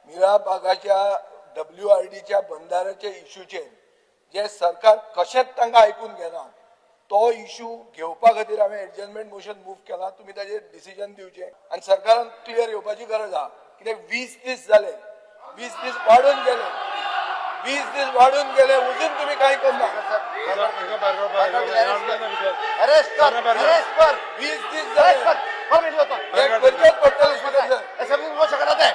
मीराबागाच्या WRDच्या बंधाऱ्याच्या इश्यूचेर जे सरकार कशेंच तांकां आयकून घेना तो इश्यू घेवपा खातीर हांवें एडजस्टमेंट मोशन मूव केला. तुमी ताजेर डिसिजन दिवचें आनी सरकारान क्लियर येवपाची गरज आहा. कित्याक 20 दीस जाले, 20 दीस वाडून गेले, 20 दीस वाडून गेले, अजून तुम्ही काही करना. 20 दीस जाले करचेच पडटले स्पीकर सर. असेंब्ली लो शकत आहे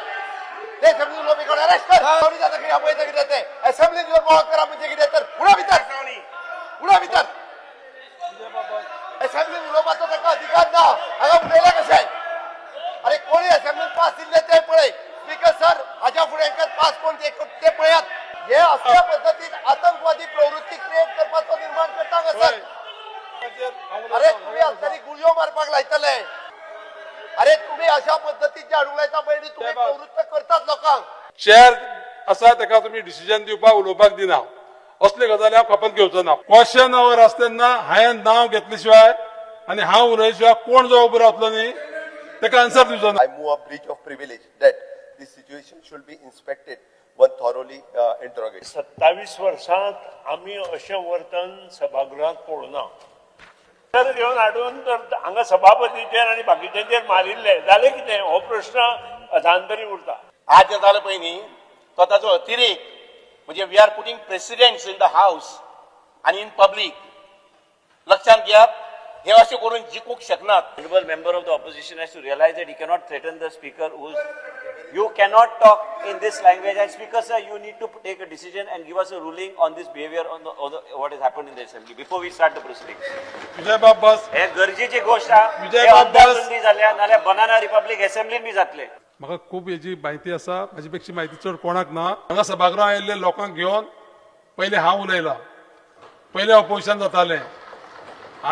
ते असेंब्ली लो बिकॉज अरेस्ट कर सॉरी जाता की आपण इथे किती ते असेंब्ली लो बॉल करा म्हणजे किती तर पुढे भीतर असेंब्ली लो बातो तका अधिकार ना हागा उडयला कशे अरे कोणी असेंब्ली पास दिले ते पळय स्पीकर सर हाच्या फुडें पास कोण ते पळयात. हे अशा पद्धतीत आतंकवादी प्रवृत्ती क्रिएट करपाचो निर्माण करता सर. अरे तुम्ही आतारी गुळयो मारपाक लायतले. अरे तुम्ही अशा पद्धतीचे अडवलायचा पयली तुम्ही प्रवृत्त करतात लोकांक. चेअर असा तेका तुम्ही डिसिजन दिवपाक उलोवपाक दिना असले गजाली हांव खपत घेवचो ना. क्वेश्चन आवर आसतना हांवें नांव घेतले शिवाय आनी हांव उलय शिवाय कोण जो उबो रावतलो न्ही तेका आन्सर दिवचो ना. I move a breach of privilege that this situation should be inspected one thoroughly interrogated. 27 वर्षांत आम्ही अशें वर्तन सभागृहात पळोवना. तर घेवन हाडून तर हांगा सभापतीचेर आनी बाकीच्यांचेर मारिल्ले जालें कितें हो प्रश्न अजांतरी उरता. आज जे जालें पळय न्ही तो ताचो अतिरेक म्हणजे we are putting presidents in the house आनी इन पब्लीक लक्षात घेयात. हे अशें करून जिखूंक शकनात. Honorable member of the opposition has to realize that he cannot threaten the speaker. You cannot talk in this language. And speaker sir, you need to take a decision and give us a ruling on this behavior on what has happened in the assembly before we start the proceedings. विजय बाबस हे गरजेची गोष्ट आहे. विजय बाबस जाल्या नाल्यार banana Republic असेंब्लीन बी जातले. म्हाका खूब हेची म्हायती आसा. म्हाजी पेक्षा म्हायती चड कोणाक ना. हांगा सभागृहात आयिल्ले लोकांक घेवन पयले हांव उलयला, पयले ऑपोजिशन जातालें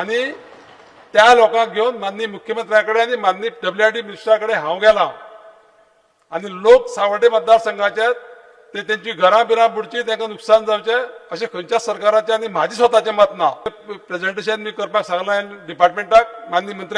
आनी त्या लोकांक घेवन माननीय मुख्यमंत्र्या कडेन आनी माननीय WRD मिनिस्टरा कडेन हांव गेला आनी लोक सावड्डे मतदारसंघाचे ते तेंची घरां बिरां बुडची तांकां नुकसान जावचें अशें खंयच्याच सरकाराचें आनी म्हाजें स्वताचें मत ना. प्रेझेंटेशन मी करपाक सांगलां डिपार्टमेंटाक माननीय मंत्र्याक.